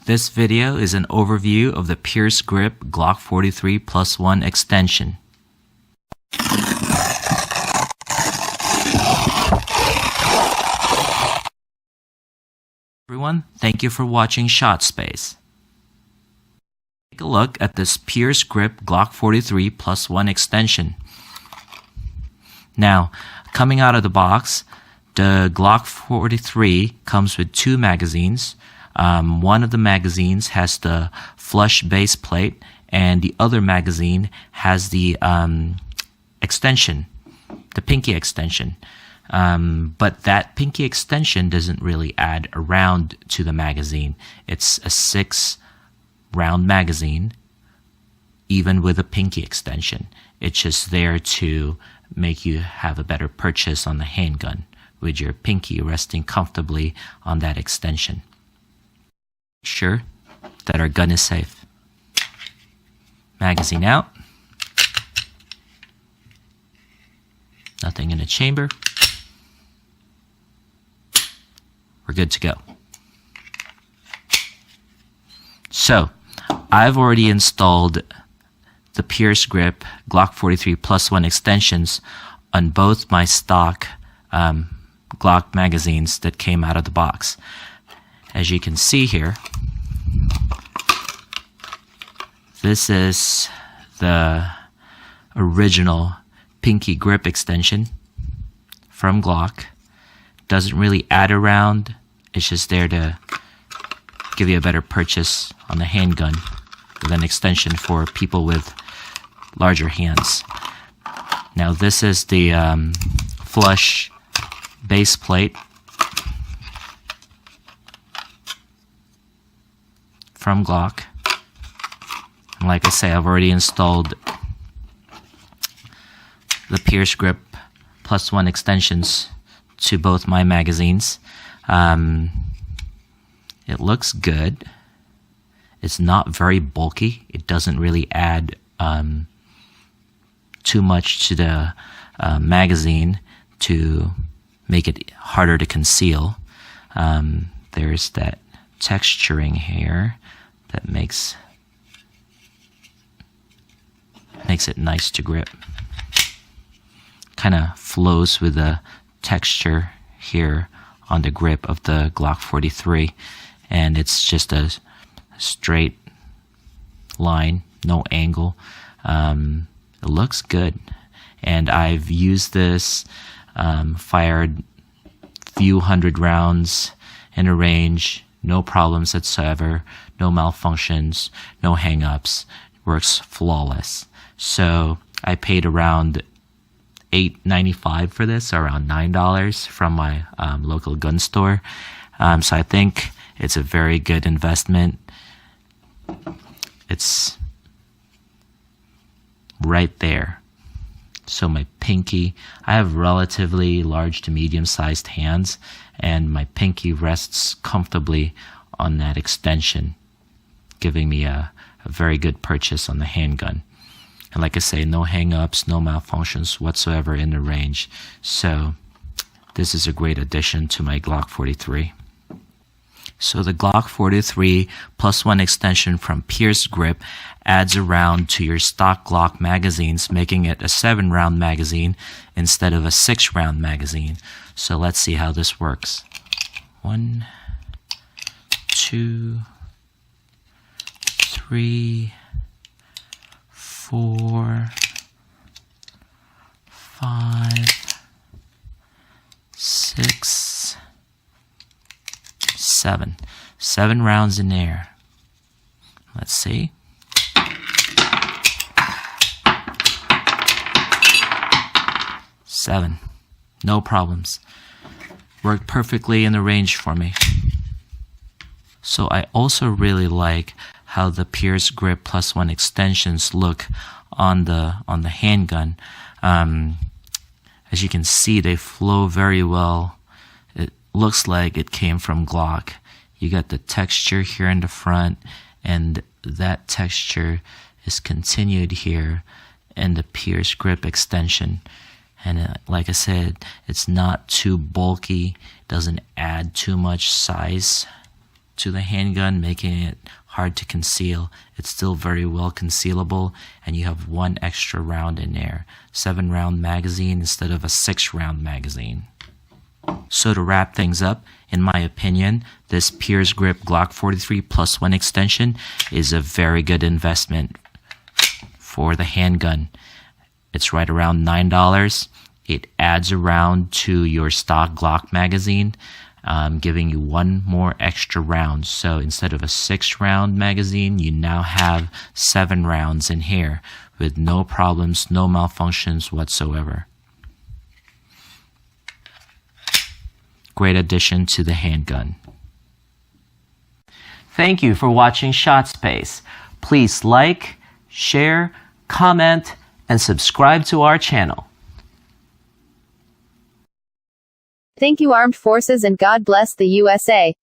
This video is an overview of the Pearce Grip Glock 43 Plus 1 extension. Everyone, thank you for watching Shot Space. Take a look at this Pearce Grip Glock 43 Plus 1 extension. Now, coming out of the box, the Glock 43 comes with two magazines. One of the magazines has the flush base plate, and the other magazine has the extension, the pinky extension. But that pinky extension doesn't really add a round to the magazine. It's a 6-round magazine, even with a pinky extension. It's just there to make you have a better purchase on the handgun, with your pinky resting comfortably on that extension. Make sure that our gun is safe. Magazine out. Nothing in the chamber. We're good to go. So, I've already installed the Pearce Grip Glock 43 Plus 1 extensions on both my stock Glock magazines that came out of the box. As you can see here, this is the original pinky grip extension from Glock. Doesn't really add a round, it's just there to give you a better purchase on the handgun with an extension for people with larger hands. Now this is the flush base plate from Glock. And like I say, I've already installed the Pearce Grip Plus 1 extensions to both my magazines. It looks good. It's not very bulky. It doesn't really add too much to the magazine to make it harder to conceal. There's that texturing here that makes it nice to grip. Kind of flows with the texture here on the grip of the Glock 43, and it's just a straight line, no angle. It looks good, and I've used this, fired few hundred rounds in a range, no problems whatsoever, no malfunctions, no hang-ups, works flawless. So I paid around $8.95 for this, around $9 from my local gun store. So I think it's a very good investment. It's right there. So my pinky, I have relatively large to medium-sized hands, and my pinky rests comfortably on that extension, giving me a very good purchase on the handgun. And like I say, no hang-ups, no malfunctions whatsoever in the range. So this is a great addition to my Glock 43. So the Glock 43 Plus 1 extension from Pearce Grip adds a round to your stock Glock magazines, making it a 7-round magazine instead of a 6-round magazine. So let's see how this works. 1, 2, 3, 4, 5, 6, 7. 7 rounds in there. Let's see. Seven. No problems. Worked perfectly in the range for me. So I also really like how the Pearce Grip Plus 1 extensions look on the handgun. As you can see, they flow very well. It looks like it came from Glock. You got the texture here in the front, and that texture is continued here in the Pearce Grip extension. And like I said, it's not too bulky, doesn't add too much size to the handgun, making it hard to conceal. It's still very well concealable, and you have 1 extra round in there. 7-round magazine instead of a 6-round magazine. So to wrap things up, in my opinion, this Pearce Grip Glock 43 Plus 1 extension is a very good investment for the handgun. It's right around $9. It adds around to your stock Glock magazine, giving you 1 more extra round. So instead of a 6-round magazine, you now have 7 rounds in here with no problems, no malfunctions whatsoever. Great addition to the handgun. Thank you for watching ShotSpace. Please like, share, comment, and subscribe to our channel. Thank you, Armed Forces, and God bless the USA.